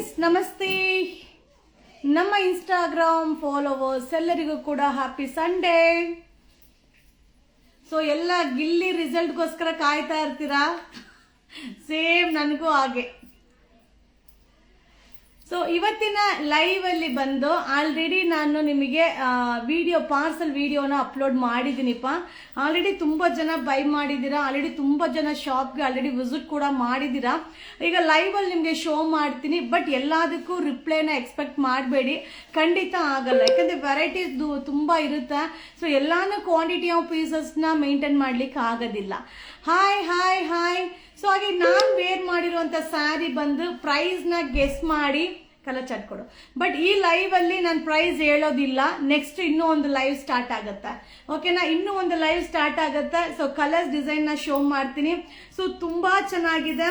Friends ನಮಸ್ತೆ. ನಮ್ಮ Instagram followers ಎಲ್ಲರಿಗೂ ಕೂಡ ಹ್ಯಾಪಿ ಸಂಡೇ. ಸೊ ಎಲ್ಲ ಗಿಲ್ಲಿ ರಿಸಲ್ಟ್ಗೋಸ್ಕರ ಕಾಯ್ತಾ ಇರ್ತೀರಾ? ಸೇಮ್ ನನಗೂ ಹಾಗೆ. ಸೊ ಇವತ್ತಿನ ಲೈವ್ ಅಲ್ಲಿ ಬಂದು ಆಲ್ರೆಡಿ ನಾನು ನಿಮಗೆ ಪಾರ್ಸಲ್ ವಿಡಿಯೋನ ಅಪ್ಲೋಡ್ ಮಾಡಿದ್ದೀನಿಪ್ಪ. ಆಲ್ರೆಡಿ ತುಂಬಾ ಜನ ಬೈ ಮಾಡಿದ್ದೀರಾ, ಆಲ್ರೆಡಿ ತುಂಬಾ ಜನ ಶಾಪ್ಗೆ ಆಲ್ರೆಡಿ ವಿಸಿಟ್ ಕೂಡ ಮಾಡಿದ್ದೀರಾ. ಈಗ ಲೈವ್ ಅಲ್ಲಿ ನಿಮಗೆ ಶೋ ಮಾಡ್ತೀನಿ, ಬಟ್ ಎಲ್ಲದಕ್ಕೂ ರಿಪ್ಲೈನ ಎಕ್ಸ್ಪೆಕ್ಟ್ ಮಾಡಬೇಡಿ, ಖಂಡಿತ ಆಗಲ್ಲ. ಯಾಕಂದ್ರೆ ವೆರೈಟೀಸ್ ತುಂಬಾ ಇರುತ್ತೆ. ಸೊ ಎಲ್ಲಾನು ಕ್ವಾಂಟಿಟಿ ಆಫ್ ಪೀಸಸ್ನ ಮೇಂಟೈನ್ ಮಾಡ್ಲಿಕ್ಕೆ ಆಗೋದಿಲ್ಲ. Hi hi hi. ಸೊ ಹಾಗೆ ನಾನು ವೇರ್ ಮಾಡಿರುವಂತ ಸ್ಯಾರಿ ಬಂದು ಪ್ರೈಸ್ನ ಗೆಸ್ ಮಾಡಿ ಕಲರ್ ಚಾಟ್ ಕೊಡು. ಬಟ್ ಈ ಲೈವ್ ಅಲ್ಲಿ ನಾನು ಪ್ರೈಸ್ ಹೇಳೋದಿಲ್ಲ. ನೆಕ್ಸ್ಟ್ ಇನ್ನೂ ಒಂದು ಲೈವ್ ಸ್ಟಾರ್ಟ್ ಆಗುತ್ತೆ, ಓಕೆನಾ? ಇನ್ನೂ ಒಂದು ಲೈವ್ ಸ್ಟಾರ್ಟ್ ಆಗುತ್ತೆ. ಸೊ ಕಲರ್ಸ್ ಡಿಸೈನ್ ನ ಶೋ ಮಾಡ್ತೀನಿ. ಸೊ ತುಂಬಾ ಚೆನ್ನಾಗಿದೆ.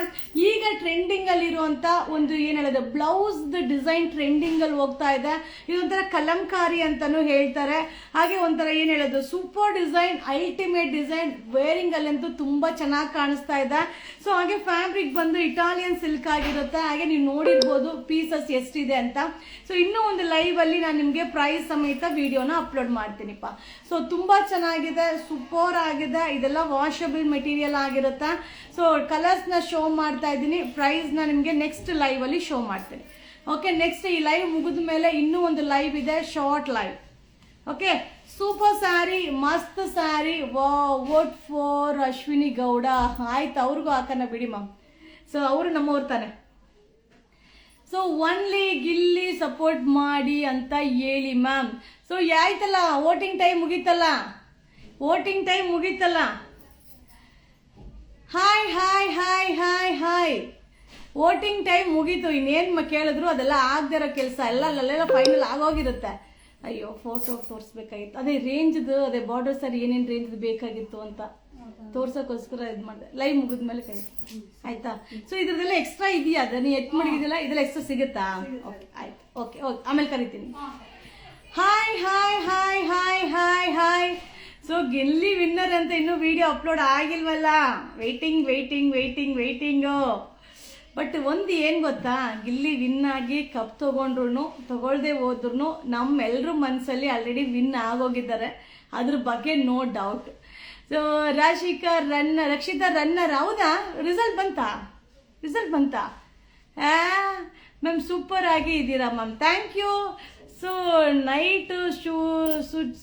ಈಗ ಟ್ರೆಂಡಿಂಗ್ ಅಲ್ಲಿ ಇರುವಂತ ಒಂದು ಏನ್ ಹೇಳೋದು, ಬ್ಲೌಸ್ ಡಿಸೈನ್ ಟ್ರೆಂಡಿಂಗ್ ಅಲ್ಲಿ ಹೋಗ್ತಾ ಇದೆ. ಇದೊಂಥರ ಕಲಂಕಾರಿ ಅಂತಾನು ಹೇಳ್ತಾರೆ. ಹಾಗೆ ಒಂಥರ ಏನ್ ಹೇಳೋದು, super design, ultimate design. Varying ಅಲ್ಲಂತೂ ತುಂಬಾ ಚೆನ್ನಾಗಿ ಕಾಣಿಸ್ತಾ ಇದೆ. ಸೊ ಹಾಗೆ ಫ್ಯಾಬ್ರಿಕ್ ಬಂದು ಇಟಾಲಿಯನ್ ಸಿಲ್ಕ್ ಆಗಿರುತ್ತೆ. ಹಾಗೆ ನೀವು ನೋಡಿರ್ಬೋದು ಪೀಸಸ್ ಎಷ್ಟಿದೆ ಅಂತ. ಸೊ ಇನ್ನೂ ಒಂದು ಲೈವ್ ಅಲ್ಲಿ ನಾನು ನಿಮ್ಗೆ ಪ್ರೈಸ್ ಸಮೇತ ವಿಡಿಯೋನ ಅಪ್ಲೋಡ್ ಮಾಡ್ತೀನಿಪ್ಪ. ಸೊ ತುಂಬಾ ಚೆನ್ನಾಗಿದೆ, ಸೂಪರ್ ಆಗಿದೆ. ಇದೆಲ್ಲ ವಾಷಬಲ್ ಮೆಟೀರಿಯಲ್ ಆಗಿರುತ್ತೆ. ಸೊ ಕಲರ್ಸ್ ನ ಶೋ ಮಾಡ್ತಾ ಇದ್ದೀನಿ, ಪ್ರೈಸ್ ನ ನಿಮ್ಗೆ ನೆಕ್ಸ್ಟ್ ಲೈವ್ ಅಲ್ಲಿ ಶೋ ಮಾಡ್ತೀನಿ. ಓಕೆ, ನೆಕ್ಸ್ಟ್ ಈ ಲೈವ್ ಮುಗಿದ ಮೇಲೆ ಇನ್ನೂ ಒಂದು ಲೈವ್ ಇದೆ, short live. Okay, super saree, ಮಸ್ತ್ saree. Vote for Ashwini Gowda. ಆಯ್ತು, ಅವ್ರಿಗೂ ಹಾಕೋಣ ಬಿಡಿ ಮ್ಯಾಮ್. ಸೊ ಅವರು ನಮ್ಮವ್ರು ತಾನೆ. ಸೊ ಒನ್ಲಿ ಗಿಲ್ಲಿ ಸಪೋರ್ಟ್ ಮಾಡಿ ಅಂತ ಹೇಳಿ ಮ್ಯಾಮ್. ಸೊ ಆಯ್ತಲ್ಲ, ವೋಟಿಂಗ್ ಟೈಮ್ ಮುಗೀತಲ್ಲ, ವೋಟಿಂಗ್ ಟೈಮ್ ಮುಗೀತಲ್ಲ. Hi hi hi hi hi. Voting time ಮುಗೀತು. ಇನ್ನೇನು ಕೇಳಿದ್ರು ಅದೆಲ್ಲ ಆಗದಿರೋ ಕೆಲಸ. ಅಲ್ಲೆಲ್ಲ ಫೈನಲ್ ಆಗೋಗಿರುತ್ತೆ. ಅಯ್ಯೋ, ಫೋಟೋ ತೋರಿಸ್ಬೇಕಾಗಿತ್ತು. ಅದೇ ರೇಂಜ್ದು, ಅದೇ ಬಾರ್ಡರ್ ಸರಿ ಏನೇನು ರೇಂಜ್ ಬೇಕಾಗಿತ್ತು ಅಂತ ತೋರ್ಸೋಕ್ಕೋಸ್ಕರ ಇದು ಮಾಡಿದೆ. ಲೈವ್ ಮುಗಿದ್ಮೇಲೆ ಕೈ ಆಯ್ತಾ? ಸೊ ಇದ್ರದೆಲ್ಲ ಎಕ್ಸ್ಟ್ರಾ ಇದೆಯಾ? ಅದನ್ನ ಎತ್ ಮಾಡಿದಿಲ್ಲ, ಇದೆಲ್ಲ ಎಕ್ಸ್ಟ್ರಾ ಸಿಗುತ್ತಾ? ಓಕೆ, ಆಯ್ತು. ಓಕೆ ಓಕೆ, ಆಮೇಲೆ ಕರಿತೀನಿ. Hi hi hi hi hi hi. So Gilli winner ಅಂತ ಇನ್ನೂ ವಿಡಿಯೋ ಅಪ್ಲೋಡ್ ಆಗಿಲ್ವಲ್ಲ. Waiting waiting waiting waiting. But ಒಂದು ಏನು ಗೊತ್ತಾ, ಗಿಲ್ಲಿ ವಿನ್ ಆಗಿ ಕಪ್ ತಗೊಳ್ದೆ ಹೋದ್ರು ನಮ್ಮೆಲ್ಲರೂ ಮನಸ್ಸಲ್ಲಿ ಆಲ್ರೆಡಿ ವಿನ್ ಆಗೋಗಿದ್ದಾರೆ. ಅದ್ರ ಬಗ್ಗೆ no doubt. So Rakshita runner, ಹೌದಾ? ರಿಸಲ್ಟ್ ಬಂತಾ ಮ್ಯಾಮ್? ಸೂಪರ್ ಆಗಿ ಇದ್ದೀರಾ ma'am, thank you. So night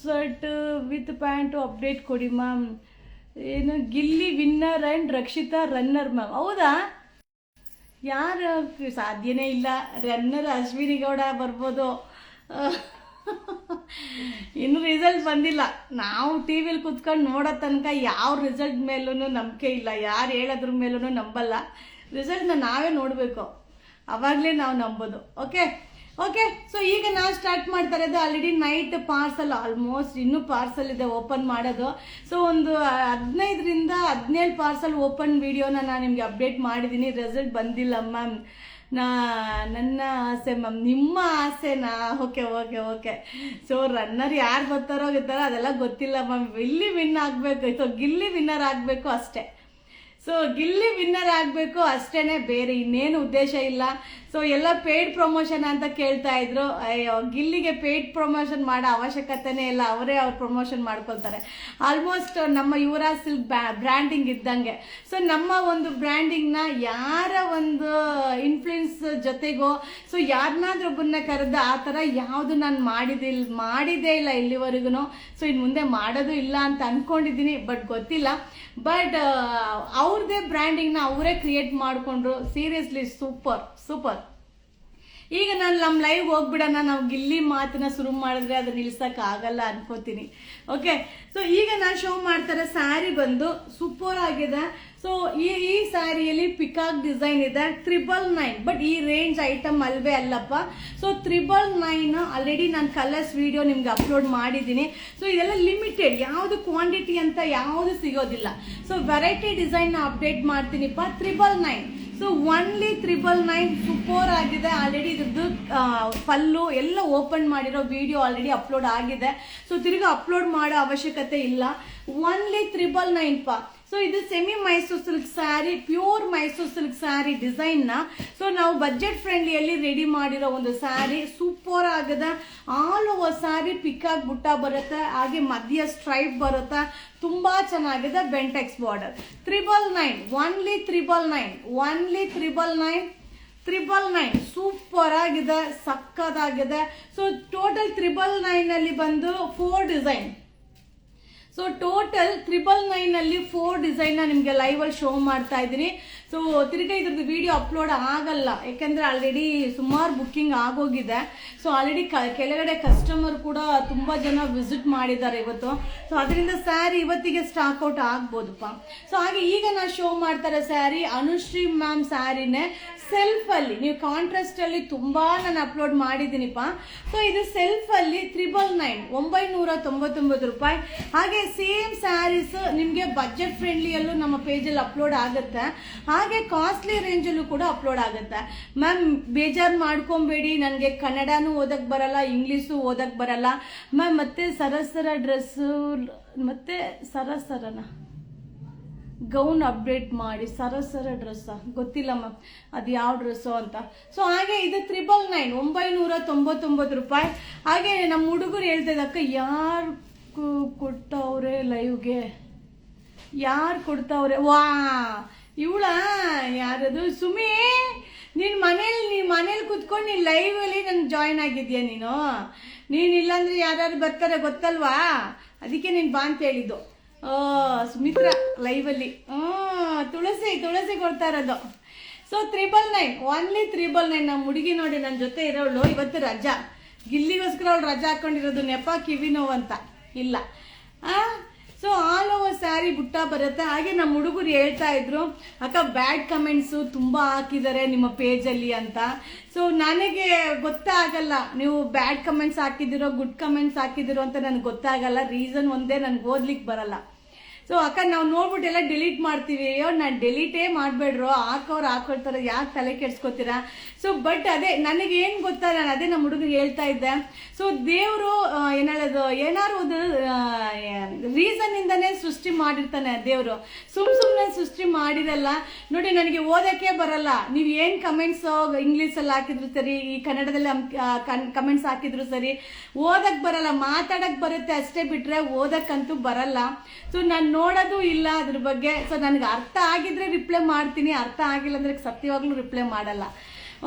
shirt with pant update ಕೊಡಿ ಮ್ಯಾಮ್. ಏನು Gilli winner and Rakshita runner ma'am, ಹೌದಾ? ಯಾರು? ಸಾಧ್ಯನೇ ಇಲ್ಲ. ರನ್ನರ್ ಅಶ್ವಿನಿ ಗೌಡ ಬರ್ಬೋದು. ಇನ್ನು ರಿಸಲ್ಟ್ ಬಂದಿಲ್ಲ. ನಾವು ಟಿ ವಿಲಿ ಕುತ್ಕೊಂಡು ನೋಡೋ ತನಕ ಯಾವ ರಿಸಲ್ಟ್ ಮೇಲೂ ನಂಬಿಕೆ ಇಲ್ಲ, ಯಾರು ಹೇಳೋದ್ರ ಮೇಲೂ ನಂಬಲ್ಲ. ರಿಸಲ್ಟ್ನ ನಾವೇ ನೋಡಬೇಕು, ಅವಾಗಲೇ ನಾವು ನಂಬೋದು. Okay okay. ಸೊ ಈಗ ನಾವು ಸ್ಟಾರ್ಟ್ ಮಾಡ್ತಾ ಇರೋದು ಆಲ್ರೆಡಿ ನೈಟ್ ಪಾರ್ಸಲ್. ಆಲ್ಮೋಸ್ಟ್ ಇನ್ನೂ ಪಾರ್ಸಲ್ ಇದೆ ಓಪನ್ ಮಾಡೋದು. ಸೊ ಒಂದು 15ರಿಂದ 17 ಪಾರ್ಸಲ್ ಓಪನ್ ವಿಡಿಯೋನ ನಾನು ನಿಮಗೆ ಅಪ್ಡೇಟ್ ಮಾಡಿದ್ದೀನಿ. ರಿಸಲ್ಟ್ ಬಂದಿಲ್ಲ ಮ್ಯಾಮ್. ನನ್ನ ಆಸೆ ಮ್ಯಾಮ್, ನಿಮ್ಮ ಆಸೆನಾ? Okay okay okay. So runner ಯಾರು ಬರ್ತಾರೋ ಅದೆಲ್ಲ ಗೊತ್ತಿಲ್ಲ ಮ್ಯಾಮ್. ಗಿಲ್ಲಿ ವಿನ್ ಆಗಬೇಕು. ಸೊ ಗಿಲ್ಲಿ ವಿನ್ನರ್ ಆಗಬೇಕು ಅಷ್ಟೇ. ಸೊ ಗಿಲ್ಲಿ ವಿನ್ನರ್ ಆಗಬೇಕು ಅಷ್ಟೇನೆ, ಬೇರೆ ಇನ್ನೇನು ಉದ್ದೇಶ ಇಲ್ಲ. ಸೊ ಎಲ್ಲ ಪೇಯ್ಡ್ ಪ್ರಮೋಷನ್ ಅಂತ ಕೇಳ್ತಾ ಇದ್ರು. ಅಯ್ಯೋ, ಗಿಲ್ಲಿಗೆ ಪೇಯ್ಡ್ ಪ್ರಮೋಷನ್ ಮಾಡೋ ಅವಶ್ಯಕತೆನೇ ಇಲ್ಲ, ಅವರೇ ಅವ್ರು ಪ್ರಮೋಷನ್ ಮಾಡ್ಕೊಳ್ತಾರೆ. ಆಲ್ಮೋಸ್ಟ್ ನಮ್ಮ ಯುವರಾಜ್ ಸಿಲ್ಕ್ ಬ್ರ್ಯಾಂಡಿಂಗ್ ಇದ್ದಂಗೆ. ಸೊ ನಮ್ಮ ಒಂದು ಬ್ರ್ಯಾಂಡಿಂಗ್ನ ಯಾರ ಒಂದು ಇನ್ಫ್ಲೂಯೆನ್ಸ್ ಜೊತೆಗೋ, ಸೊ ಯಾರನ್ನಾದ್ರೂ ಒಬ್ಬರನ್ನ ಕರೆದು ಆ ಥರ ಯಾವುದು ನಾನು ಮಾಡಿದೇ ಇಲ್ಲ ಇಲ್ಲಿವರೆಗೂ. ಸೊ ಇನ್ನು ಮುಂದೆ ಮಾಡೋದು ಇಲ್ಲ ಅಂತ ಅನ್ಕೊಂಡಿದ್ದೀನಿ, ಬಟ್ ಗೊತ್ತಿಲ್ಲ. ಬಟ್ ಅವ್ರದ್ದೇ ಬ್ರ್ಯಾಂಡಿಂಗ್ನ ಅವರೇ ಕ್ರಿಯೇಟ್ ಮಾಡಿಕೊಂಡ್ರು. Seriously super super. ಈಗ ನಾನು ನಮ್ಮ ಲೈವ್ ಹೋಗ್ಬಿಡೋಣ. ನಾವು ಗಿಲ್ಲಿ ಮಾತನ್ನ ಶುರು ಮಾಡಿದ್ರೆ ಅದನ್ನ ನಿಲ್ಸಕ್ಕೆ ಆಗಲ್ಲ ಅನ್ಕೋತೀನಿ. ಓಕೆ, ಸೊ ಈಗ ನಾನು ಶೋ ಮಾಡ್ತಾರೆ ಸ್ಯಾರಿ ಬಂದು ಸೂಪರ್ ಆಗಿದೆ. ಸೊ ಈ ಸ್ಯಾರಿಯಲ್ಲಿ ಪಿಕಾಕ್ ಡಿಸೈನ್ ಇದೆ, 999. ಬಟ್ ಈ ರೇಂಜ್ ಐಟಮ್ ಅಲ್ವೇ ಅಲ್ಲಪ್ಪ. ಸೊ 999 ಆಲ್ರೆಡಿ ನಾನು ಕಲರ್ಸ್ ವಿಡಿಯೋ ನಿಮ್ಗೆ ಅಪ್ಲೋಡ್ ಮಾಡಿದ್ದೀನಿ. ಸೊ ಇದೆಲ್ಲ ಲಿಮಿಟೆಡ್, ಯಾವುದು ಕ್ವಾಂಟಿಟಿ ಅಂತ ಯಾವುದು ಸಿಗೋದಿಲ್ಲ. ಸೊ ವೆರೈಟಿ ಡಿಸೈನ್ ಅಪ್ಡೇಟ್ ಮಾಡ್ತೀನಿಪ್ಪ. 999. So only 999. ಸೂಪರ್ ಆಗಿದೆ. ಆಲ್ರೆಡಿ ಇದ್ರದ್ದು ಪಲ್ಲು ಎಲ್ಲ ಓಪನ್ ಮಾಡಿರೋ ವಿಡಿಯೋ ಆಲ್ರೆಡಿ ಅಪ್ಲೋಡ್ ಆಗಿದೆ. ಸೊ ತಿರ್ಗಿ ಅಪ್ಲೋಡ್ ಮಾಡೋ ಅವಶ್ಯಕತೆ ಇಲ್ಲ. ಒನ್ಲಿ 999 ಪಾ. ಸೊ ಇದು semi Mysuru silk saree, pure Mysuru silk saree ಡಿಸೈನ್ನ. ಸೊ ನಾವು ಬಜೆಟ್ ಫ್ರೆಂಡ್ಲಿಯಲ್ಲಿ ರೆಡಿ ಮಾಡಿರೋ ಒಂದು ಸ್ಯಾರಿ, ಸೂಪರ್ ಆಗದ. ಆಲ್ ಓವರ್ ಸ್ಯಾರಿ ಪಿಕಾಕ್ ಬುಟ್ಟ ಬರುತ್ತೆ, ಹಾಗೆ ಮಧ್ಯ ಸ್ಟ್ರೈಪ್ ಬರುತ್ತೆ, ತುಂಬಾ ಚೆನ್ನಾಗಿದೆ. ಬೆಂಟೆಕ್ಸ್ ಬಾರ್ಡರ್. 999, ಓನ್ಲಿ 999 ಸೂಪರ್ ಆಗಿದೆ, ಸಕ್ಕದಾಗಿದೆ. ಸೊ ಟೋಟಲ್ 999 ಅಲ್ಲಿ ಬಂದು 4 ಡಿಸೈನ್. ಸೊ ಟೋಟಲ್ 999 ಅಲ್ಲಿ 4 ಡಿಸೈನ್ ನಿಮಗೆ ಲೈವ್ ಅಲ್ಲಿ ಶೋ ಮಾಡ್ತಾ ಇದ್ದೀನಿ. ಸೊ ತಿರ್ಗಾ ಇದ್ರದ್ದು ವಿಡಿಯೋ ಅಪ್ಲೋಡ್ ಆಗಲ್ಲ, ಯಾಕಂದ್ರೆ ಆಲ್ರೆಡಿ ಸುಮಾರು ಬುಕ್ಕಿಂಗ್ ಆಗೋಗಿದೆ. ಸೊ ಆಲ್ರೆಡಿ ಕೆಳಗಡೆ ಕಸ್ಟಮರ್ ಕೂಡ ತುಂಬಾ ಜನ ವಿಸಿಟ್ ಮಾಡಿದ್ದಾರೆ ಇವತ್ತು. ಸೊ ಅದರಿಂದ ಸ್ಯಾರಿ ಇವತ್ತಿಗೆ ಸ್ಟಾಕ್ ಔಟ್ ಆಗ್ಬೋದಪ್ಪ. ಸೊ ಹಾಗೆ ಈಗ ನಾನು ಶೋ ಮಾಡ್ತಾರೆ ಸ್ಯಾರಿ ಅನುಶ್ರೀ ಮ್ಯಾಮ್ ಸ್ಯಾರಿನೇ ಸೆಲ್ಫ್ ಅಲ್ಲಿ. ನೀವು ಕಾಂಟ್ರಾಸ್ಟ್ ಅಲ್ಲಿ ತುಂಬಾ ನಾನು ಅಪ್ಲೋಡ್ ಮಾಡಿದ್ದೀನಿಪ್ಪ. ಸೊ ಇದು ಸೆಲ್ಫ್ ಅಲ್ಲಿ 999 ರೂಪಾಯಿ. ಹಾಗೆ ಸೇಮ್ ಸ್ಯಾರೀಸ್ ನಿಮ್ಗೆ ಬಜೆಟ್ ಫ್ರೆಂಡ್ಲಿಯಲ್ಲೂ ನಮ್ಮ ಪೇಜಲ್ಲಿ ಅಪ್ಲೋಡ್ ಆಗುತ್ತೆ, ಹಾಗೆ ಕಾಸ್ಟ್ಲಿ ರೇಂಜಲ್ಲೂ ಕೂಡ ಅಪ್ಲೋಡ್ ಆಗುತ್ತೆ. ಮ್ಯಾಮ್ ಬೇಜಾರು ಮಾಡ್ಕೊಬೇಡಿ, ನನಗೆ ಕನ್ನಡನೂ ಓದಕ್ ಬರಲ್ಲ, ಇಂಗ್ಲೀಷು ಓದಕ್ ಬರಲ್ಲ ಮ್ಯಾಮ್. ಮತ್ತೆ ಸರಸರ ಡ್ರೆಸ್ಸು, ಮತ್ತೆ ಸರಸರನ ಗೌನ್ ಅಪ್ಡೇಟ್ ಮಾಡಿ, ಸರಸರ ಡ್ರೆಸ್ ಗೊತ್ತಿಲ್ಲ ಮ್ಯಾಮ್ ಅದು ಯಾವ ಡ್ರೆಸ್ಸು ಅಂತ. ಸೊ ಹಾಗೆ ಇದು 999 ರೂಪಾಯಿ. ಹಾಗೆ ನಮ್ಮ ಹುಡುಗರು ಹೇಳ್ತಾ ಇದ್ದಕ್ಕ, ಯಾರು ಕೊಡ್ತಾವ್ರೆ ಲೈವ್ಗೆ, ಯಾರು ಕೊಡ್ತಾವ್ರೆ? ವಾ ಇವಳ ಯಾರದು ಸುಮಿ, ನೀನ್ ಮನೇಲಿ ಕುತ್ಕೊಂಡು ನೀನ್ ಲೈವ್ ಅಲ್ಲಿ ನನ್ ಜಾಯಿನ್ ಆಗಿದ್ಯಾ ನೀನ್ ಇಲ್ಲಾಂದ್ರೆ ಯಾರು ಬರ್ತಾರೆ ಗೊತ್ತಲ್ವಾ, ಅದಕ್ಕೆ ನೀನ್ ಬಾ ಅಂತ ಹೇಳಿದ್ದು. ಸುಮಿತ್ರಾ ಲೈವ್ ಅಲ್ಲಿ ತುಳಸಿ ಕೊಡ್ತಾ ಇರೋದು. So 999, only 999. ನಮ್ಮ ಹುಡುಗಿ ನೋಡಿ ನನ್ನ ಜೊತೆ ಇರೋಳು ಇವತ್ತು ರಜಾ, ಗಿಲ್ಲಿಗೋಸ್ಕರ ಅವಳು ರಜಾ ಹಾಕೊಂಡಿರೋದು, ನೆಪ ಕಿವಿ ನೋವು ಅಂತ ಇಲ್ಲ. ಸೊ ಆಲ್ ಓವರ್ ಸ್ಯಾರಿ ಬುಟ್ಟ ಬರುತ್ತೆ. ಹಾಗೆ ನಮ್ಮ ಹುಡುಗರು ಹೇಳ್ತಾ ಇದ್ರು, ಅಕ್ಕ ಬ್ಯಾಡ್ ಕಮೆಂಟ್ಸು ತುಂಬ ಹಾಕಿದ್ದಾರೆ ನಿಮ್ಮ ಪೇಜಲ್ಲಿ ಅಂತ. ಸೊ ನನಗೆ ಗೊತ್ತಾಗಲ್ಲ ನೀವು ಬ್ಯಾಡ್ ಕಮೆಂಟ್ಸ್ ಹಾಕಿದಿರೋ ಗುಡ್ ಕಮೆಂಟ್ಸ್ ಹಾಕಿದಿರೋ ಅಂತ ನನಗೆ ಗೊತ್ತಾಗಲ್ಲ. ರೀಸನ್ ಒಂದೇ, ನನಗೆ ಓದ್ಲಿಕ್ಕೆ ಬರಲ್ಲ. ಸೊ ಅಕ್ಕ ನಾವು ನೋಡ್ಬಿಟ್ಟು ಎಲ್ಲ ಡಿಲೀಟ್ ಮಾಡ್ತೀವಿ. ಅಯ್ಯೋ ನಾನು ಡಿಲೀಟೇ ಮಾಡಬೇಡ್ರು, ಹಾಕೊಳ್ತಾರೆ, ಯಾಕೆ ತಲೆ ಕೆಡ್ಸ್ಕೊತೀರಾ? ಸೊ ಬಟ್ ಅದೇ ನನಗೇನು ಗೊತ್ತಾ, ನಾನು ಅದೇ ನಮ್ಮ ಹುಡುಗರಿಗೆ ಹೇಳ್ತಾ ಇದ್ದೆ. ಸೊ ದೇವರು ಏನೇಳೋದು, ಏನಾರು ಒಂದು ರೀಸನ್ ಇಂದಾನೆ ಸೃಷ್ಟಿ ಮಾಡಿರ್ತಾನೆ ದೇವರು, ಸುಮ್ಮನೆ ಸೃಷ್ಟಿ ಮಾಡಿರಲ್ಲ. ನೋಡಿ ನನಗೆ ಓದಕ್ಕೆ ಬರಲ್ಲ, ನೀವು ಏನು ಕಮೆಂಟ್ಸ್ ಇಂಗ್ಲೀಷಲ್ಲಿ ಹಾಕಿದ್ರು ಸರಿ, ಈ ಕನ್ನಡದಲ್ಲಿ ಕಮೆಂಟ್ಸ್ ಹಾಕಿದ್ರು ಸರಿ, ಓದಕ್ ಬರಲ್ಲ, ಮಾತಾಡಕ್ ಬರುತ್ತೆ ಅಷ್ಟೇ, ಬಿಟ್ರೆ ಓದಕ್ಕಂತೂ ಬರಲ್ಲ. ಸೊ ನಾನು ನೋಡೋದು ಇಲ್ಲ ಅದ್ರ ಬಗ್ಗೆ. ಸೊ ನನಗೆ ಅರ್ಥ ಆಗಿದ್ರೆ ರಿಪ್ಲೈ ಮಾಡ್ತೀನಿ, ಅರ್ಥ ಆಗಿಲ್ಲ ಅಂದ್ರೆ ಸತ್ಯವಾಗ್ಲೂ ರಿಪ್ಲೈ ಮಾಡಲ್ಲ.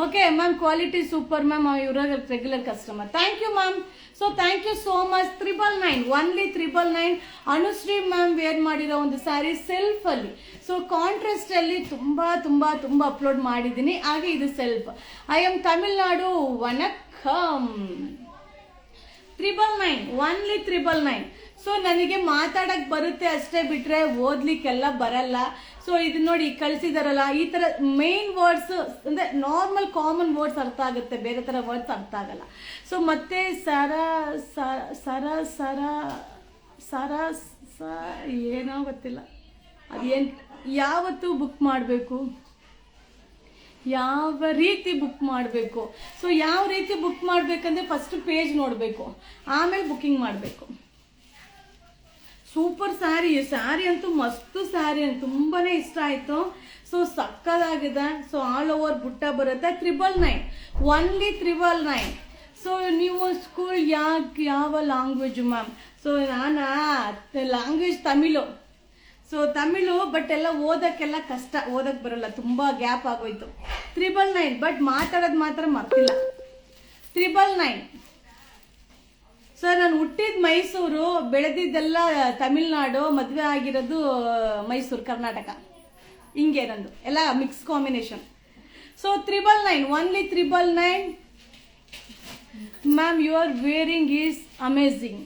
Okay ma'am, quality super ma'am, ಇವ್ರ regular customer. Thank you ma'am. So thank you so much. 999, only 999. Anushree ma'am wear ಮಾಡಿರೋ ಒಂದು ಸ್ಯಾರಿ ಸೆಲ್ಫ್ ಅಲ್ಲಿ. ಸೊ ಕಾಂಟ್ರಾಸ್ಟ್ ಅಲ್ಲಿ ತುಂಬಾ ಅಪ್ಲೋಡ್ ಮಾಡಿದ್ದೀನಿ. ಹಾಗೆ ಇದು ಸೆಲ್ಫ್. ಐ ಆಮ್ ತಮಿಳ್ನಾಡು, ವನಕ್ಕಂ. 999, ಓನ್ಲಿ 999. ಸೊ ನನಗೆ ಮಾತಾಡಕ್ ಬರುತ್ತೆ ಅಷ್ಟೇ, ಬಿಟ್ರೆ ಓದ್ಲಿಕ್ಕೆಲ್ಲ ಬರಲ್ಲ. ಸೊ ಇದು ನೋಡಿ ಕಳ್ಸಿದಾರಲ್ಲ, ಈ ತರ ಮೇನ್ ವರ್ಡ್ಸ್ ಅಂದ್ರೆ ನಾರ್ಮಲ್ ಕಾಮನ್ ವರ್ಡ್ಸ್ ಅರ್ಥ ಆಗುತ್ತೆ, ಬೇರೆ ತರ ವರ್ಡ್ಸ್ ಅರ್ಥ ಆಗಲ್ಲ. ಸೊ ಮತ್ತೆ ಏನೋ ಗೊತ್ತಿಲ್ಲ ಅದೇನ್, ಯಾವತ್ತು ಬುಕ್ ಮಾಡಬೇಕು, ಯಾವ ರೀತಿ ಬುಕ್ ಮಾಡಬೇಕು. ಸೊ ಯಾವ ರೀತಿ ಬುಕ್ ಮಾಡಬೇಕಂದ್ರೆ ಫಸ್ಟ್ ಪೇಜ್ ನೋಡಬೇಕು, ಆಮೇಲೆ ಬುಕ್ಕಿಂಗ್ ಮಾಡಬೇಕು. ಸೂಪರ್ ಸ್ಯಾರಿ, ಸ್ಯಾರಿ ಅಂತೂ ಮಸ್ತ್ ಸ್ಯಾರಿ, ಅಂತ ತುಂಬಾನೇ ಇಷ್ಟ ಆಯ್ತು. ಸೊ ಸಕ್ಕದಾಗಿದೆ. ಸೊ ಆಲ್ ಓವರ್ ಬುಟ್ಟ ಬರುತ್ತೆ. 999, ಓನ್ಲಿ 999. ಸೊ ನೀವು ಸ್ಕೂಲ್ ಯಾವ ಲ್ಯಾಂಗ್ವೇಜ್ ಮ್ಯಾಮ್? ಸೊ ನಾನು language Tamil. So Tamil, but ಎಲ್ಲ ಓದಕ್ಕೆಲ್ಲ ಕಷ್ಟ, ಓದಕ್ ಬರಲ್ಲ, ತುಂಬಾ ಗ್ಯಾಪ್ ಆಗೋಯ್ತು. 999, ಬಟ್ ಮಾತಾಡೋದು ಮಾತ್ರ ಮರ್ತಿಲ್ಲ. 999. ಸರ್ ನಾನು ಹುಟ್ಟಿದ ಮೈಸೂರು, ಬೆಳೆದಿದ್ದೆಲ್ಲ ತಮಿಳ್ನಾಡು, ಮದುವೆ ಆಗಿರೋದು ಮೈಸೂರು, ಕರ್ನಾಟಕ. ಹಿಂಗೆ ನಂದು ಎಲ್ಲ mix combination. So 999, only 999. Ma'am your wearing is amazing,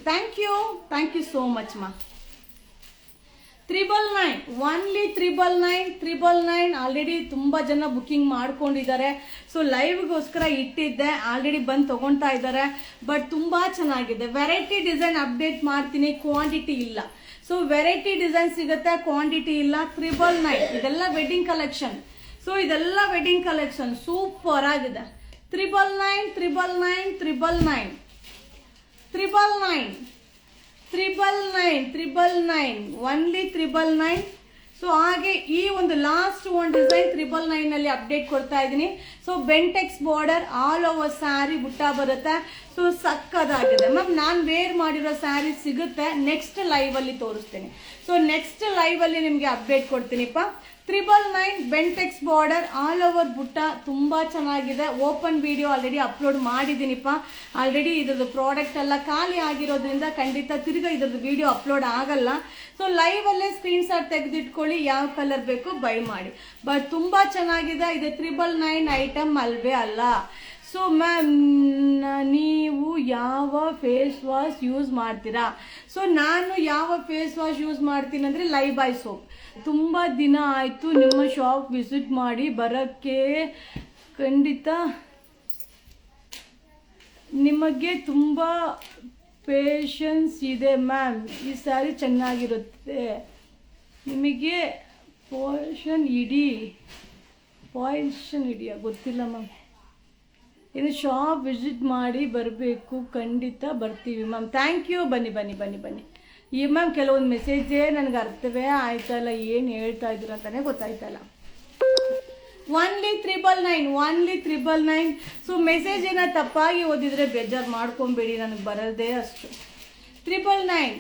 thank you so much ಮಾ. 999, ಓನ್ಲಿ 999. ಆಲ್ರೆಡಿ ತುಂಬಾ ಜನ ಬುಕ್ಕಿಂಗ್ ಮಾಡ್ಕೊಂಡಿದ್ದಾರೆ. ಸೊ ಲೈವ್ಗೋಸ್ಕರ ಇಟ್ಟಿದ್ದೆ, ಆಲ್ರೆಡಿ ಬಂದು ತಗೊಳ್ತಾ ಇದ್ದಾರೆ. ಬಟ್ ತುಂಬಾ ಚೆನ್ನಾಗಿದೆ. ವೆರೈಟಿ ಡಿಸೈನ್ ಅಪ್ಡೇಟ್ ಮಾಡ್ತೀನಿ, ಕ್ವಾಂಟಿಟಿ ಇಲ್ಲ. ಸೊ ವೆರೈಟಿ ಡಿಸೈನ್ ಸಿಗುತ್ತೆ, ಕ್ವಾಂಟಿಟಿ ಇಲ್ಲ. 999, ಇದೆಲ್ಲ ವೆಡ್ಡಿಂಗ್ ಕಲೆಕ್ಷನ್. ಸೊ ಇದೆಲ್ಲ ವೆಡ್ಡಿಂಗ್ ಕಲೆಕ್ಷನ್ ಸೂಪರ್ ಆಗಿದೆ. 999. $999 ಓನ್ಲಿ $999. ಸೊ ಹಾಗೆ ಈ ಒಂದು ಲಾಸ್ಟ್ ಒಂದು ಡಿಸೈನ್ $999 ಅಪ್ಡೇಟ್ ಕೊಡ್ತಾ ಇದ್ದೀನಿ. So Bentex border all over saree ಬುಟ್ಟ ಬರುತ್ತೆ. ಸೊ ಸಕ್ಕದಾಗಿದೆ ಮ್ಯಾಮ್. ನಾನು ವೇರ್ ಮಾಡಿರೋ ಸ್ಯಾರಿ ಸಿಗುತ್ತೆ, ನೆಕ್ಸ್ಟ್ ಲೈವಲ್ಲಿ ತೋರಿಸ್ತೇನೆ. ಸೊ ನೆಕ್ಸ್ಟ್ ಲೈವಲ್ಲಿ ನಿಮಗೆ ಅಪ್ಡೇಟ್ ಕೊಡ್ತೀನಿಪ್ಪ. $999 ಬೆಂಟೆಕ್ಸ್ ಬಾರ್ಡರ್ ಆಲ್ ಓವರ್ ಬುಟ್ಟ ತುಂಬ ಚೆನ್ನಾಗಿದೆ. ಓಪನ್ ವಿಡಿಯೋ ಆಲ್ರೆಡಿ ಅಪ್ಲೋಡ್ ಮಾಡಿದ್ದೀನಿಪ್ಪ. ಆಲ್ರೆಡಿ ಇದ್ರದ್ದು ಪ್ರಾಡಕ್ಟ್ ಎಲ್ಲ ಖಾಲಿ ಆಗಿರೋದ್ರಿಂದ ಖಂಡಿತ ತಿರ್ಗಾ ಇದ್ರದ್ದು ವಿಡಿಯೋ ಅಪ್ಲೋಡ್ ಆಗಲ್ಲ. ಸೊ ಲೈವಲ್ಲೇ ಸ್ಕ್ರೀನ್ ಶಾಟ್ ತೆಗೆದಿಟ್ಕೊಳ್ಳಿ, ಯಾವ ಕಲರ್ ಬೇಕು ಬೈ ಮಾಡಿ. ಬಟ್ ತುಂಬ ಚೆನ್ನಾಗಿದೆ. ಇದು $999 ಐಟಮ್ ಅಲ್ವೇ ಅಲ್ಲ. ಸೊ ಮ್ಯಾಮ್ ನೀವು ಯಾವ ಫೇಸ್ ವಾಶ್ ಯೂಸ್ ಮಾಡ್ತೀರಾ? ಸೊ ನಾನು ಯಾವ ಫೇಸ್ ವಾಶ್ ಯೂಸ್ ಮಾಡ್ತೀನಿ ಅಂದರೆ ಲೈಬಾಯ್ ಸೋಪ್. ತುಂಬ ದಿನ ಆಯಿತು ನಿಮ್ಮ ಶಾಪ್ ವಿಸಿಟ್ ಮಾಡಿ, ಬರೋಕ್ಕೆ ಖಂಡಿತ ನಿಮಗೆ ತುಂಬ ಪೇಷನ್ಸ್ ಇದೆ ಮ್ಯಾಮ್. ಈ ಸ್ಯಾರಿ ಚೆನ್ನಾಗಿರುತ್ತೆ. ನಿಮಗೆ ಪಾಯ್ಷನ್ ಇದೆಯಾ ಗೊತ್ತಿಲ್ಲ ಮ್ಯಾಮ್. ಇದು ಶಾಪ್ ವಿಸಿಟ್ ಮಾಡಿ ಬರಬೇಕು, ಖಂಡಿತ ಬರ್ತೀವಿ ಮ್ಯಾಮ್. Thank you. ಬನ್ನಿ. ಈ ಮ್ಯಾಮ್ ಕೆಲವೊಂದು ಮೆಸೇಜೇ ನನಗೆ ಅರ್ಥವೇ ಆಯ್ತಲ್ಲ, ಏನು ಹೇಳ್ತಾ ಇದ್ರು ಅಂತಲೇ ಗೊತ್ತಾಯ್ತಲ್ಲ. ಓನ್ಲಿ $999. ಸೊ ಮೆಸೇಜ್ ಏನೋ ತಪ್ಪಾಗಿ ಓದಿದರೆ ಬೇಜಾರು ಮಾಡ್ಕೊಬೇಡಿ, ನನಗೆ ಬರೋದೇ ಅಷ್ಟು. $999.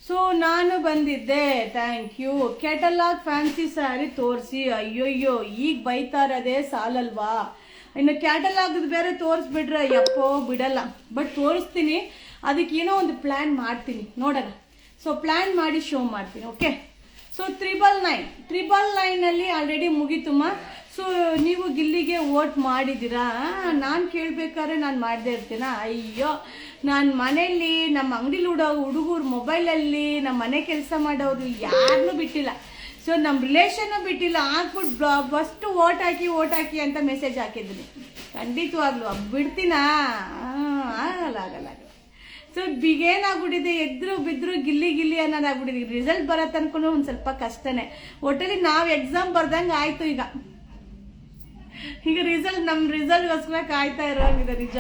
ಸೊ ನಾನು ಬಂದಿದ್ದೆ, thank you. Catalogue fancy sari ತೋರಿಸಿ. ಅಯ್ಯೋಯ್ಯೋ, ಈಗ ಬೈತಾ ಇರೋದೇ ಸಾಲಲ್ವಾ? ಇನ್ನು ಕ್ಯಾಟಲಾಗ್ದು ಬೇರೆ ತೋರಿಸ್ಬಿಟ್ರೆ ಯಪ್ಪೋ ಬಿಡಲ್ಲ. ಬಟ್ ತೋರಿಸ್ತೀನಿ, ಅದಕ್ಕೆ ಏನೋ ಒಂದು ಪ್ಲ್ಯಾನ್ ಮಾಡ್ತೀನಿ, ನೋಡೋಣ. ಸೊ ಪ್ಲ್ಯಾನ್ ಮಾಡಿ ಶೋ ಮಾಡ್ತೀನಿ. ಓಕೆ. ಸೊ $999 ಆಲ್ರೆಡಿ ಮುಗೀತುಮ್ಮ. ಸೊ ನೀವು ಗಿಲ್ಲಿಗೆ ವೋಟ್ ಮಾಡಿದ್ದೀರಾ? ನಾನು ಕೇಳಬೇಕಾದ್ರೆ ನಾನು ಮಾಡದೇ ಇರ್ತೀನ? ಅಯ್ಯೋ, ನಾನು ಮನೆಯಲ್ಲಿ ನಮ್ಮ ಅಂಗಡಿಲಿ ಹುಡುಗರು ಮೊಬೈಲಲ್ಲಿ ನಮ್ಮ ಮನೆ ಕೆಲಸ ಮಾಡೋರು ಯಾರನ್ನೂ ಬಿಟ್ಟಿಲ್ಲ. ಸೊ ನಮ್ಮ ರಿಲೇಷನ್ನು ಬಿಟ್ಟಿಲ್ಲ. ಹಾಕ್ಬಿಟ್ಟು ಫಸ್ಟ್ ಓಟ್ ಹಾಕಿ ಅಂತ ಮೆಸೇಜ್ ಹಾಕಿದ್ದೀನಿ. ಖಂಡಿತವಾಗ್ಲು ಬಿಡ್ತೀನಾ? ಆಗಲ್ಲ. ಸೊ ಬಿಗೇನಾಗ್ಬಿಟ್ಟಿದೆ, ಎದ್ರು ಬಿದ್ರು ಗಿಲ್ಲಿ ಅನ್ನೋದಾಗ್ಬಿಟ್ಟಿದೆ. ರಿಸಲ್ಟ್ ಬರತ್ತೆ ಅನ್ಕೊಂಡು ಒಂದು ಸ್ವಲ್ಪ ಕಷ್ಟನೇ. ಒಟ್ಟಲ್ಲಿ ನಾವು ಎಕ್ಸಾಮ್ ಬರ್ದಂಗೆ ಆಯ್ತು. ಈಗ ನಮ್ಮ ರಿಸಲ್ಟ್ಗೋಸ್ಕರ ಕಾಯ್ತಾ ಇರೋಂಗಿದೆ ನಿಜ.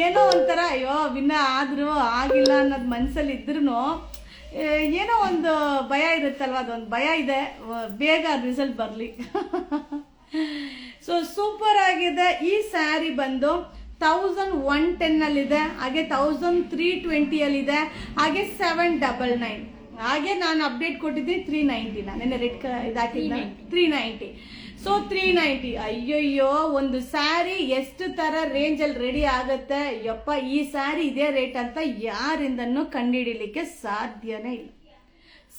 ಏನೋ ಒಂಥರ ಅಯ್ಯೋ ವಿನ್ನ ಆದರೂ ಆಗಿಲ್ಲ ಅನ್ನೋದು ಮನಸ್ಸಲ್ಲಿ ಇದ್ರೂ ಏನೋ ಒಂದು ಭಯ ಇರುತ್ತಲ್ವ, ಅದೊಂದು ಭಯ ಇದೆ. ಬೇಗ ರಿಸಲ್ಟ್ ಬರಲಿ. ಸೊ ಸೂಪರ್ ಆಗಿದೆ. ಈ ಸ್ಯಾರಿ ಬಂದು 1110 ಹಾಗೆ 1320 ಹಾಗೆ 799. ಹಾಗೆ ನಾನು ಅಪ್ಡೇಟ್ ಕೊಟ್ಟಿದ್ದೀನಿ 390. ನೆನ್ನೆ ರೆಡ್ ಇದಾಕಿದ್ದ 390. ಸೊ 390. ಅಯ್ಯಯ್ಯೋ, ಒಂದು ಸ್ಯಾರಿ ಎಷ್ಟು ತರ ರೇಂಜಲ್ಲಿ ರೆಡಿ ಆಗುತ್ತೆ ಯಪ್ಪ. ಈ ಸ್ಯಾರಿ ಇದೇ ರೇಟ್ ಅಂತ ಯಾರಿಂದನೂ ಕಂಡುಹಿಡಿಲಿಕ್ಕೆ ಸಾಧ್ಯನೇ ಇಲ್ಲ.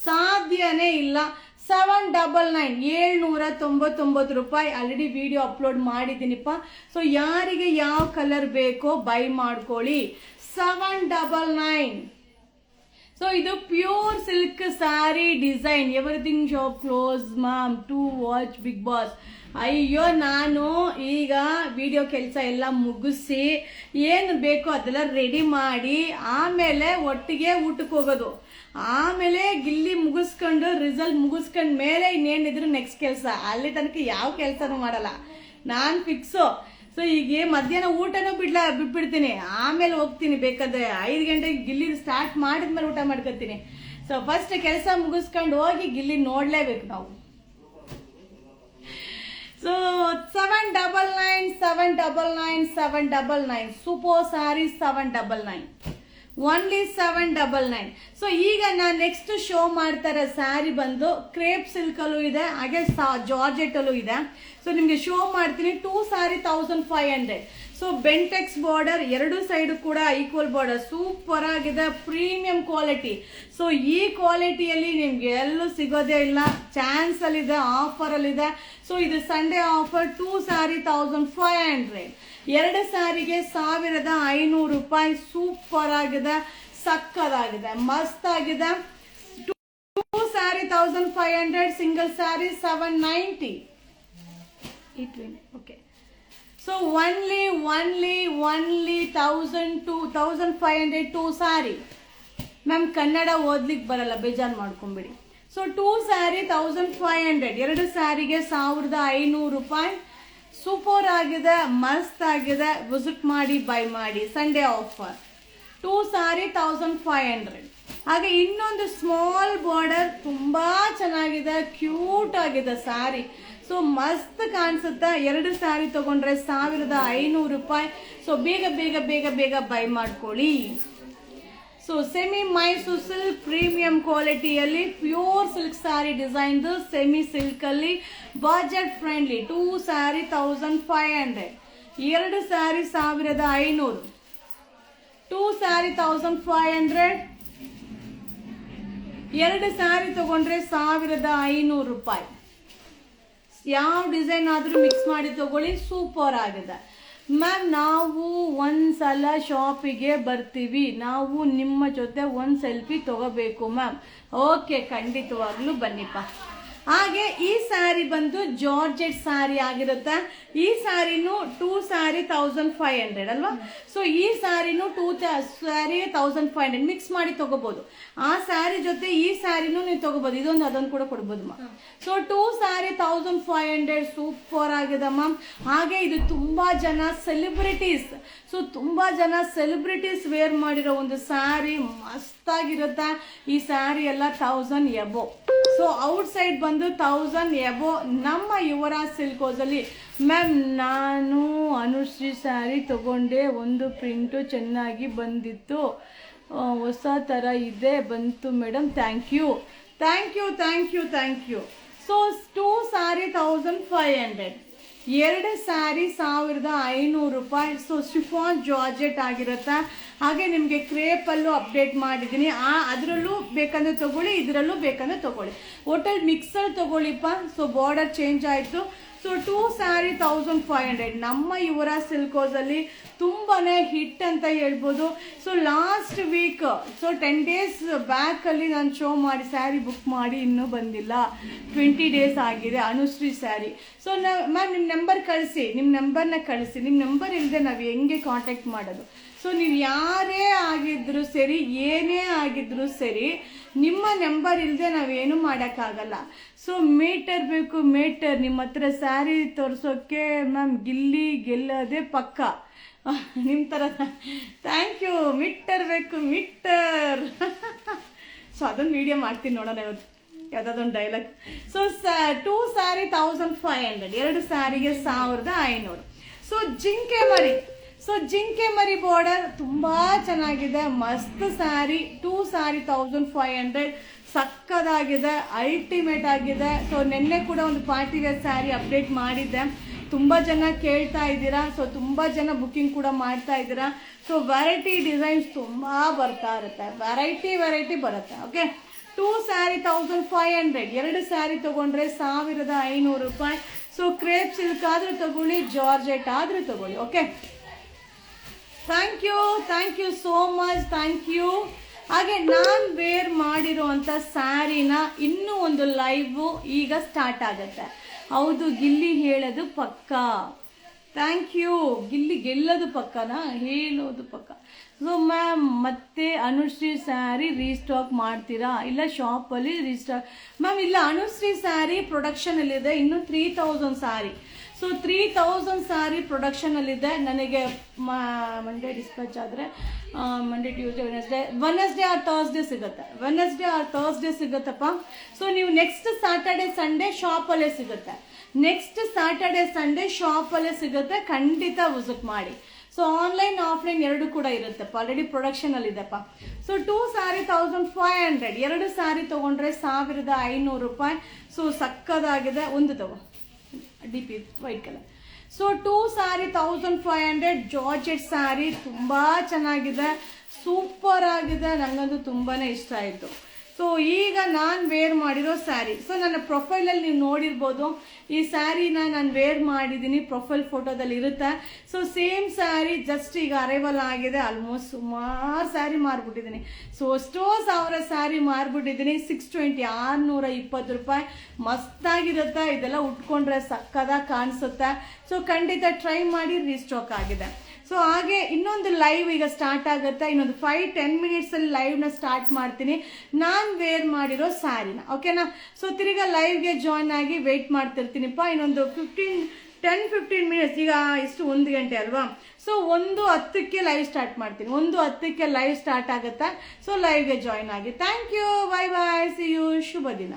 799 $799 ಆಲ್ರೆಡಿ ವಿಡಿಯೋ ಅಪ್ಲೋಡ್ ಮಾಡಿದ್ದೀನಿಪ್ಪ. ಸೊ ಯಾರಿಗೆ ಯಾವ ಕಲರ್ ಬೇಕೋ ಬೈ ಮಾಡ್ಕೊಳ್ಳಿ. 799. ಸೊ ಇದು pure silk sari design. Everything shop close ma'am to watch Bigg Boss. ಅಯ್ಯೋ, ನಾನು ಈಗ ವಿಡಿಯೋ ಕೆಲಸ ಎಲ್ಲ ಮುಗಿಸಿ ಏನು ಬೇಕೋ ಅದೆಲ್ಲ ರೆಡಿ ಮಾಡಿ ಆಮೇಲೆ ಒಟ್ಟಿಗೆ ಊಟಕ್ಕೆ ಹೋಗೋದು. ಆಮೇಲೆ ಗಿಲ್ಲಿ ಮುಗಿಸ್ಕೊಂಡು ರಿಸಲ್ಟ್ ಮುಗಿಸ್ಕೊಂಡ್ ಮೇಲೆ ಇನ್ನೇನಿದ್ರು ನೆಕ್ಸ್ಟ್ ಕೆಲಸ. ಅಲ್ಲಿ ತನಕ ಯಾವ ಕೆಲಸನೂ ಮಾಡಲ್ಲ ನಾನು ಫಿಕ್ಸು. ಸೊ ಈಗ ಮಧ್ಯಾಹ್ನ ಊಟನೂ ಬಿಟ್ಬಿಡ್ತೀನಿ. ಆಮೇಲೆ ಹೋಗ್ತೀನಿ, ಬೇಕಾದ್ರೆ 5 ಗಂಟೆಗೆ ಗಿಲ್ಲಿ ಸ್ಟಾರ್ಟ್ ಮಾಡಿದ್ಮೇಲೆ ಊಟ ಮಾಡ್ಕೊತೀನಿ. ಸೊ ಫಸ್ಟ್ ಕೆಲಸ ಮುಗಿಸ್ಕೊಂಡು ಹೋಗಿ ಗಿಲ್ಲಿ ನೋಡ್ಲೇಬೇಕು ನಾವು. So 799 super sari. 799 only 799. So ಈಗ ನಾನು ನೆಕ್ಸ್ಟ್ ಶೋ ಮಾಡ್ತಾರೆ ಸ್ಯಾರಿ ಬಂದು ಕ್ರೇಪ್ ಸಿಲ್ಕಲ್ಲೂ ಇದೆ ಹಾಗೆ ಜಾರ್ಜೆಟ್ ಅಲ್ಲೂ ಇದೆ. ಸೊ ನಿಮಗೆ ಶೋ ಮಾಡ್ತೀನಿ. 2 ಸ್ಯಾರಿ 1500. ಸೊ ಬೆಂಟೆಕ್ಸ್ ಬಾರ್ಡರ್, ಎರಡು ಸೈಡ್ ಕೂಡ ಈಕ್ವಲ್ ಬಾರ್ಡರ್. ಸೂಪರ್ ಆಗಿದೆ, ಪ್ರೀಮಿಯಂ ಕ್ವಾಲಿಟಿ. ಸೊ ಈ ಕ್ವಾಲಿಟಿಯಲ್ಲಿ ನಿಮ್ಗೆ ಎಲ್ಲೂ ಸಿಗೋದೇ ಇಲ್ಲ. ಚಾನ್ಸ್ ಅಲ್ಲಿದೆ, ಆಫರ್ ಅಲ್ಲಿದೆ. ಸೊ ಇದು ಸಂಡೇ ಆಫರ್. 2 ಸ್ಯಾರಿ 1500. 2 ಸ್ಯಾರಿಗೆ $1500. ಸೂಪರ್ ಆಗಿದೆ, ಸಕ್ಕದಾಗಿದೆ, ಮಸ್ತ್ ಆಗಿದೆ. 2 sari 1500, single sari 790. Okay. So only 1500 2 sari. Ma'am Kannada ಓದ್ಲಿಕ್ಕೆ ಬರಲ್ಲ, ಬೇಜಾರು ಮಾಡ್ಕೊಂಬಿಡಿ. ಸೊ 2 ಸ್ಯಾರಿ 1500. 2 ಸ್ಯಾರಿಗೆ $1500. ಸೂಪರ್ ಆಗಿದೆ, ಮಸ್ತ್ ಆಗಿದೆ. ವಿಸಿಟ್ ಮಾಡಿ, ಬೈ ಮಾಡಿ. Sunday offer. 2 ಸಾರಿ 1500. ಹಾಗೆ ಇನ್ನೊಂದು ಸ್ಮಾಲ್ ಬಾರ್ಡರ್, ತುಂಬಾ ಚೆನ್ನಾಗಿದೆ, ಕ್ಯೂಟ್ ಆಗಿದೆ ಸಾರಿ. ಸೊ ಮಸ್ತ್ ಕಾಣಿಸುತ್ತಾ. 2 ಸಾರಿ ತಗೊಂಡ್ರೆ 1500 ರೂಪಾಯಿ. ಸೊ ಬೇಗ ಬೇಗ ಬೇಗ ಬೇಗ ಬೈ ಮಾಡ್ಕೊಳ್ಳಿ. So semi Mysore silk premium ಕ್ವಾಲಿಟಿಯಲ್ಲಿ pure silk sari design, semi silk ಅಲ್ಲಿ budget friendly. 2 sari 1500, 2 sari 1500, 2 sari 1500, 2 saree ತಗೊಂಡ್ರೆ 1500 ರೂಪಾಯಿ. ಯಾವ ಡಿಸೈನ್ ಆದ್ರೂ ಮಿಕ್ಸ್ ಮಾಡಿ ತಗೊಳ್ಳಿ, ಸೂಪರ್ ಆಗಿದೆ ಮ್ಯಾಮ್. ನಾವು ಒಂದ್ಸಲ ಶಾಪಿಗೆ ಬರ್ತೀವಿ, ನಾವು ನಿಮ್ಮ ಜೊತೆ ಒಂದು ಸೆಲ್ಫಿ ತಗೋಬೇಕು ಮ್ಯಾಮ್. ಓಕೆ, ಖಂಡಿತವಾಗ್ಲೂ ಬನ್ನಿಪ್ಪ. ಹಾಗೆ ಈ ಸ್ಯಾರಿ ಬಂದು ಜಾರ್ಜೆಟ್ ಸ್ಯಾರಿ ಆಗಿರುತ್ತೆ. ಈ ಸ್ಯಾರಿನೂ 2 ಸ್ಯಾರಿ 1500 ಅಲ್ವಾ. ಸೊ ಈ ಸ್ಯಾರಿನೂ 2 ಸ್ಯಾರಿ 1500 ಮಿಕ್ಸ್ ಮಾಡಿ ತಗೋಬಹುದು. ಆ ಸ್ಯಾರಿ ಜೊತೆ ಈ ಸ್ಯಾರಿನೂ ನೀವು ತಗೋಬಹುದು, ಇದೊಂದು ಅದೊಂದು ಕೂಡ ಕೊಡ್ಬೋದು ಮ್ಯಾಮ್. ಸೊ 2 ಸ್ಯಾರಿ 1500, ಸೂಪರ್ ಆಗಿದೆ ಮ್ಯಾಮ್. ಹಾಗೆ ಇದು ತುಂಬಾ ಜನ ಸೆಲೆಬ್ರಿಟೀಸ್, ಸೊ ತುಂಬಾ ಜನ ಸೆಲೆಬ್ರಿಟೀಸ್ ವೇರ್ ಮಾಡಿರೋ ಒಂದು ಸ್ಯಾರಿ, ಮಸ್ತಾಗಿರುತ್ತೆ. ಈ ಸ್ಯಾರಿ ಎಲ್ಲ 1000 ಎಬೋ. ಸೊ ಔಟ್ ಸೈಡ್ ಬಂದು 1000 ಎಬೋ. ನಮ್ಮ ಯುವರಾಜ್ ಸಿಲ್ಕ್ ಹೌಸ್ ಅಲ್ಲಿ ಮ್ಯಾಮ್ ನಾನು ಅನುಶ್ರೀ ಸ್ಯಾರಿ ತಗೊಂಡೆ, ಒಂದು ಪ್ರಿಂಟು ಚೆನ್ನಾಗಿ ಬಂದಿತ್ತು, ಹೊಸ ಥರ ಇದೆ, ಬಂತು madam, thank you thank you thank you thank you. So 2 sari 1500, 2 sari 1500 ರೂಪಾಯಿ. ಸೊ ಶಿಫಾನ್ ಜಾರ್ಜೆಟ್ ಆಗಿರುತ್ತೆ. ಹಾಗೆ ನಿಮಗೆ ಕ್ರೇಪಲ್ಲೂ ಅಪ್ಡೇಟ್ ಮಾಡಿದ್ದೀನಿ, ಅದರಲ್ಲೂ ಬೇಕಂದ್ರೆ ತಗೊಳ್ಳಿ, ಇದರಲ್ಲೂ ಬೇಕಂದ್ರೆ ತಗೊಳ್ಳಿ, ಒಟ್ಟಲ್ಲಿ ಮಿಕ್ಸಲ್ಲಿ ತಗೊಳ್ಳಿಪ್ಪ. ಸೊ ಬಾರ್ಡರ್ ಚೇಂಜ್ ಆಯಿತು. ಸೊ 2 ಸ್ಯಾರಿ 1500 ನಮ್ಮ ಯುವರಾಜ್ ಸಿಲ್ಕ್ ಹೌಸ್ ಅಲ್ಲಿ ತುಂಬಾನೇ ಹಿಟ್ ಅಂತ ಹೇಳ್ಬೋದು. So last week, so 10 days back ಅಲ್ಲಿ ನಾನು ಶೋ ಮಾಡಿ ಸ್ಯಾರಿ ಬುಕ್ ಮಾಡಿ ಇನ್ನೂ ಬಂದಿಲ್ಲ, 20 ಡೇಸ್ ಆಗಿದೆ ಅನುಶ್ರೀ ಸ್ಯಾರಿ. ಸೊ ಮ್ಯಾಮ್ ನಿಮ್ಮ ನಂಬರ್ ಕಳಿಸಿ, ನಿಮ್ಮ ನಂಬರ್ನ ಕಳಿಸಿ. ನಿಮ್ಮ ನಂಬರ್ ಇಲ್ಲದೆ ನಾವು ಹೆಂಗೆ ಕಾಂಟ್ಯಾಕ್ಟ್ ಮಾಡೋದು? ಸೊ ನೀವು ಯಾರೇ ಆಗಿದ್ರು ಸರಿ, ಏನೇ ಆಗಿದ್ರು ಸರಿ, ನಿಮ್ಮ ನಂಬರ್ ಇಲ್ಲದೆ ನಾವೇನು ಮಾಡೋಕ್ಕಾಗಲ್ಲ. ಸೊ ಮೀಟರ್ ಬೇಕು, ಮೀಟರ್. ನಿಮ್ಮ ಹತ್ರ ಸ್ಯಾರಿ ತೋರಿಸೋಕ್ಕೆ ಮ್ಯಾಮ್ ಗಿಲ್ಲಿ ಗೆಲ್ಲದೆ ಪಕ್ಕ ನಿಮ್ಮ ಥರ. Thank you. ಮೀಟರ್ ಬೇಕು, ಮೀಟರ್. ಸೊ ಅದೊಂದು ವಿಡಿಯೋ ಮಾಡ್ತೀನಿ ನೋಡೋಣ ಇವತ್ತು, ಯಾವುದಾದೊಂದು ಡೈಲಾಗ್. ಸೊ 2 ಸ್ಯಾರಿ 1500, 2 ಸ್ಯಾರಿಗೆ 1500. ಸೊ ಜಿಂಕೆ ಮರಿ, ಸೊ ಜಿಂಕೆ ಮರಿ ಬಾರ್ಡರ್ ತುಂಬಾ ಚೆನ್ನಾಗಿದೆ, ಮಸ್ತ್ ಸ್ಯಾರಿ. 2 ಸ್ಯಾರಿ 1500, ಸಕ್ಕದಾಗಿದೆ, ಅಲ್ಟಿಮೇಟ್ ಆಗಿದೆ. ಸೊ ನಿನ್ನೆ ಕೂಡ ಒಂದು ಪಾರ್ಟಿ ವೇರ್ ಸ್ಯಾರಿ ಅಪ್ಡೇಟ್ ಮಾಡಿದ್ದೆ, ತುಂಬ ಜನ ಕೇಳ್ತಾ ಇದ್ದೀರಾ. ಸೊ ತುಂಬ ಜನ ಬುಕ್ಕಿಂಗ್ ಕೂಡ ಮಾಡ್ತಾ ಇದ್ದೀರಾ. ಸೊ ವೆರೈಟಿ ಡಿಸೈನ್ಸ್ ತುಂಬ ಬರ್ತಾ ಇರುತ್ತೆ, ವೆರೈಟಿ ಬರುತ್ತೆ. ಓಕೆ, 2 ಸ್ಯಾರಿ 1500, 2 ಸ್ಯಾರಿ ತಗೊಂಡ್ರೆ 1500 ರೂಪಾಯಿ. ಸೊ ಕ್ರೇಪ್ ಸಿಲ್ಕ್ ಆದ್ರೂ ತಗೊಳ್ಳಿ, ಜಾರ್ಜೆಟ್ ಆದ್ರೂ ತಗೊಳ್ಳಿ. Okay, thank you so much, thank you. ಹಾಗೆ ನಾನು ವೇರ್ ಮಾಡಿರುವಂಥ ಸ್ಯಾರಿನ ಇನ್ನೂ ಒಂದು ಲೈವ್ ಈಗ ಸ್ಟಾರ್ಟ್ ಆಗುತ್ತೆ. ಹೌದು, ಗಿಲ್ಲಿ ಹೇಳೋದು ಪಕ್ಕ. Thank you. ಗಿಲ್ಲಿ ಗೆಲ್ಲೋದು ಪಕ್ಕನಾ, ಹೇಳೋದು ಪಕ್ಕ. ಸೊ ಮ್ಯಾಮ್ ಮತ್ತೆ ಅನುಶ್ರೀ ಸ್ಯಾರಿ ರೀಸ್ಟಾಕ್ ಮಾಡ್ತೀರಾ? ಇಲ್ಲ ಶಾಪಲ್ಲಿ ರೀಸ್ಟಾಕ್ ಮ್ಯಾಮ್ ಇಲ್ಲ, ಅನುಶ್ರೀ ಸ್ಯಾರಿ ಪ್ರೊಡಕ್ಷನಲ್ಲಿದೆ, ಇನ್ನು 3000 ಸ್ಯಾರಿ. ಸೊ 3000 ಸ್ಯಾರಿ ಪ್ರೊಡಕ್ಷನಲ್ಲಿದೆ. ನನಗೆ ಮಂಡೇ ಡಿಸ್ಪ್ಯಾಚ್ ಆದರೆ Monday, Tuesday, Wednesday or Thursday ಸಿಗುತ್ತೆ, ವೆನಸ್ಡೇ ಆರ್ ಥರ್ಸ್ಡೇ ಸಿಗುತ್ತಪ್ಪ. ಸೊ ನೀವು ನೆಕ್ಸ್ಟ್ ಸ್ಯಾಟರ್ಡೆ ಸಂಡೇ ಶಾಪಲ್ಲೇ ಸಿಗುತ್ತೆ, ನೆಕ್ಸ್ಟ್ ಸ್ಯಾಟರ್ಡೆ ಸಂಡೇ ಶಾಪಲ್ಲೇ ಸಿಗುತ್ತೆ. ಖಂಡಿತ ವಿಸಿಟ್ ಮಾಡಿ. ಸೊ ಆನ್ಲೈನ್ ಆಫ್ಲೈನ್ ಎರಡು ಕೂಡ ಇರುತ್ತಪ್ಪ, ಆಲ್ರೆಡಿ ಪ್ರೊಡಕ್ಷನಲ್ಲಿದೆಪ್ಪ. ಸೊ 2 ಸ್ಯಾರಿ 1500, 2 ಸ್ಯಾರಿ ತೊಗೊಂಡ್ರೆ 1500 ರೂಪಾಯಿ. ಸೊ ಸಕ್ಕದಾಗಿದೆ. ಒಂದು ತಗೋ, DP white colour. So 2 sari 1500, georgette sari ತುಂಬಾ ಚೆನ್ನಾಗಿದೆ, ಸೂಪರ್ ಆಗಿದೆ, ನನಗಂತೂ ತುಂಬಾನೇ ಇಷ್ಟ ಆಯಿತು. ಸೊ ಈಗ ನಾನು ವೇರ್ ಮಾಡಿರೋ ಸ್ಯಾರಿ, ಸೊ ನನ್ನ ಪ್ರೊಫೈಲಲ್ಲಿ ನೀವು ನೋಡಿರ್ಬೋದು, ಈ ಸ್ಯಾರಿನ ನಾನು ವೇರ್ ಮಾಡಿದ್ದೀನಿ, ಪ್ರೊಫೈಲ್ ಫೋಟೋದಲ್ಲಿ ಇರುತ್ತೆ. ಸೊ ಸೇಮ್ ಸ್ಯಾರಿ ಜಸ್ಟ್ ಈಗ ಅರೈವಲ್ ಆಗಿದೆ. ಆಲ್ಮೋಸ್ಟ್ ಸುಮಾರು ಸ್ಯಾರಿ ಮಾರ್ಬಿಟ್ಟಿದ್ದೀನಿ. ಸೊ ಎಷ್ಟೋ ಸಾವಿರ ಸ್ಯಾರಿ ಮಾರ್ಬಿಟ್ಟಿದ್ದೀನಿ. 620, 620 ರೂಪಾಯಿ. ಮಸ್ತಾಗಿರುತ್ತೆ, ಇದೆಲ್ಲ ಉಟ್ಕೊಂಡ್ರೆ ಸಕ್ಕದಾಗಿ ಕಾಣಿಸುತ್ತೆ. ಸೊ ಖಂಡಿತ ಟ್ರೈ ಮಾಡಿ, ರೀಸ್ಟಾಕ್ ಆಗಿದೆ. ಸೊ ಹಾಗೆ ಇನ್ನೊಂದು ಲೈವ್ ಈಗ ಸ್ಟಾರ್ಟ್ ಆಗುತ್ತೆ, ಇನ್ನೊಂದು 5-10 ಮಿನಿಟ್ಸಲ್ಲಿ ಲೈವ್ನ ಸ್ಟಾರ್ಟ್ ಮಾಡ್ತೀನಿ, ನಾನು ವೇರ್ ಮಾಡಿರೋ ಸ್ಯಾರಿನ. ಓಕೆನಾ? ಸೊ ತಿರ್ಗಾ ಲೈವ್ಗೆ ಜಾಯ್ನ್ ಆಗಿ ವೆಯ್ಟ್ ಮಾಡ್ತಿರ್ತೀನಿಪ್ಪ. ಇನ್ನೊಂದು 10-15 ಮಿನಿಟ್ಸ್, ಈಗ ಇಷ್ಟು 1 ಗಂಟೆ ಅಲ್ವಾ, ಸೊ 1:10ಕ್ಕೆ ಲೈವ್ ಸ್ಟಾರ್ಟ್ ಮಾಡ್ತೀನಿ. 1:10ಕ್ಕೆ ಲೈವ್ ಸ್ಟಾರ್ಟ್ ಆಗುತ್ತಾ, ಸೊ ಲೈವ್ಗೆ ಜಾಯ್ನ್ ಆಗಿ. Thank you, bye bye, see you, ಶುಭ ದಿನ.